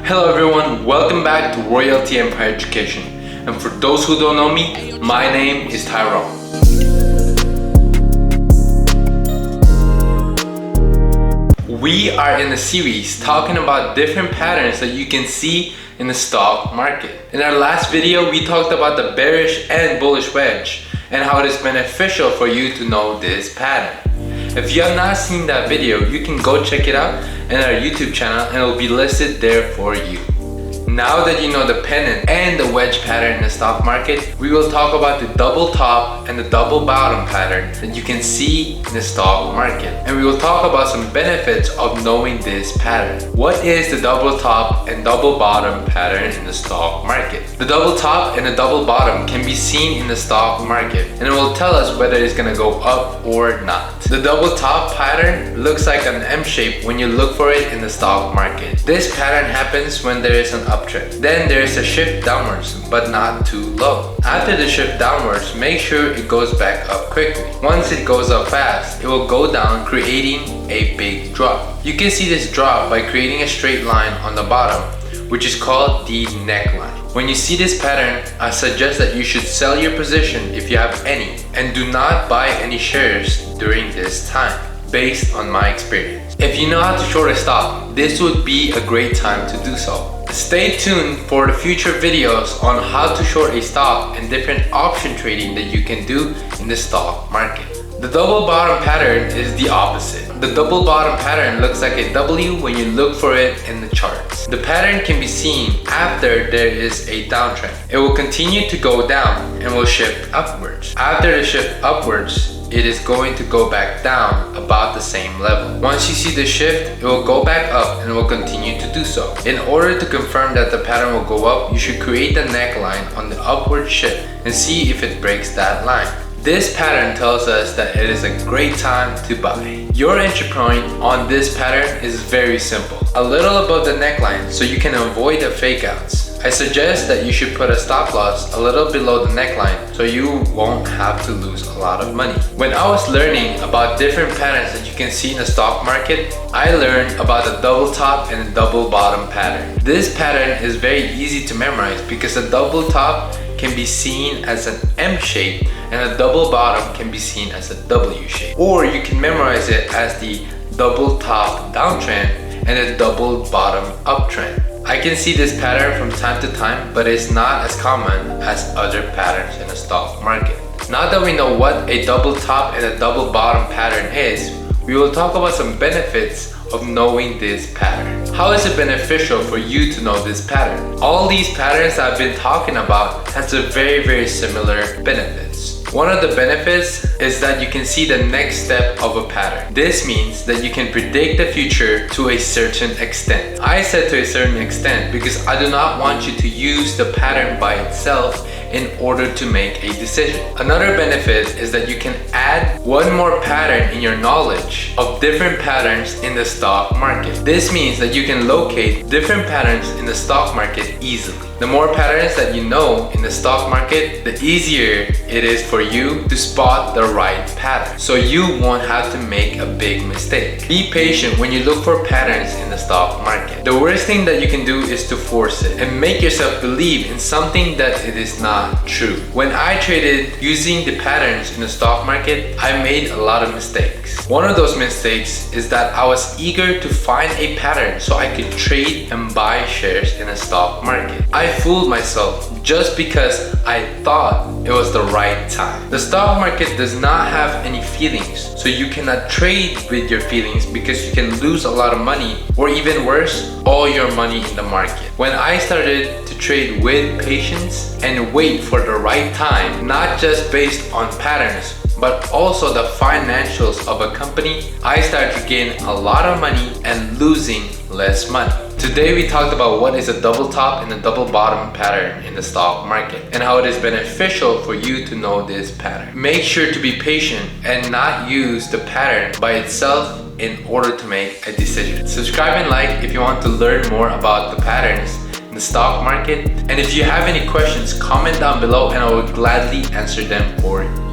Hello everyone, welcome back to RoyalT Empire Education. And for those who don't know me, my name is Tyrone. We are in a series talking about different patterns that you can see in the stock market. In our last video, we talked about the bearish and bullish wedge and how it is beneficial for you to know this pattern. If you have not seen that video, you can go check it out in our YouTube channel and it will be listed there for you. Now that you know the pennant and the wedge pattern in the stock market, we will talk about the double top and the double bottom pattern that you can see in the stock market. And we will talk about some benefits of knowing this pattern. What is the double top and double bottom pattern in the stock market? The double top and the double bottom can be seen in the stock market and it will tell us whether it's going to go up or not. The double top pattern looks like an M shape when you look for it in the stock market. This pattern happens when there is an uptrend. Then there is a shift downwards, but not too low. After the shift downwards, make sure it goes back up quickly. Once it goes up fast, it will go down, creating a big drop. You can see this drop by creating a straight line on the bottom, which is called the neckline. When you see this pattern, I suggest that you should sell your position if you have any, and do not buy any shares during this time, based on my experience. If you know how to short a stock, this would be a great time to do so. Stay tuned for the future videos on how to short a stock and different option trading that you can do in the stock market. The double bottom pattern is the opposite. The double bottom pattern looks like a W when you look for it in the charts. The pattern can be seen after there is a downtrend. It will continue to go down and will shift upwards. After the shift upwards, it is going to go back down about the same level. Once you see the shift, it will go back up and will continue to do so. In order to confirm that the pattern will go up, you should create the neckline on the upward shift and see if it breaks that line. This pattern tells us that it is a great time to buy. Your entry point on this pattern is very simple. A little above the neckline so you can avoid the fake outs. I suggest that you should put a stop loss a little below the neckline so you won't have to lose a lot of money. When I was learning about different patterns that you can see in the stock market, I learned about the double top and the double bottom pattern. This pattern is very easy to memorize because the double top can be seen as an M shape and a double bottom can be seen as a W shape. Or you can memorize it as the double top downtrend and a double bottom uptrend. I can see this pattern from time to time, but it's not as common as other patterns in the stock market. Now that we know what a double top and a double bottom pattern is, we will talk about some benefits of knowing this pattern. How is it beneficial for you to know this pattern? All these patterns I've been talking about has a very similar benefits. One of the benefits is that you can see the next step of a pattern. This means that you can predict the future to a certain extent. I said to a certain extent because I do not want you to use the pattern by itself in order to make a decision. Another benefit is that you can add one more pattern in your knowledge of different patterns in the stock market. This means that you can locate different patterns in the stock market easily. The more patterns that you know in the stock market, the easier it is for you to spot the right pattern, so you won't have to make a big mistake. Be patient when you look for patterns in the stock market. The worst thing that you can do is to force it and make yourself believe in something that it is not true. When I traded using the patterns in the stock market, I made a lot of mistakes. One of those mistakes is that I was eager to find a pattern so I could trade and buy shares in the stock market. I fooled myself just because I thought it was the right time. The stock market does not have any feelings, so you cannot trade with your feelings because you can lose a lot of money, or even worse, all your money in the market. When I started to trade with patience and wait for the right time, not just based on patterns, but also the financials of a company, I started to gain a lot of money and losing less money. Today we talked about what is a double top and a double bottom pattern in the stock market and how it is beneficial for you to know this pattern. Make sure to be patient and not use the pattern by itself in order to make a decision. Subscribe and like if you want to learn more about the patterns in the stock market. And if you have any questions, comment down below and I will gladly answer them for you.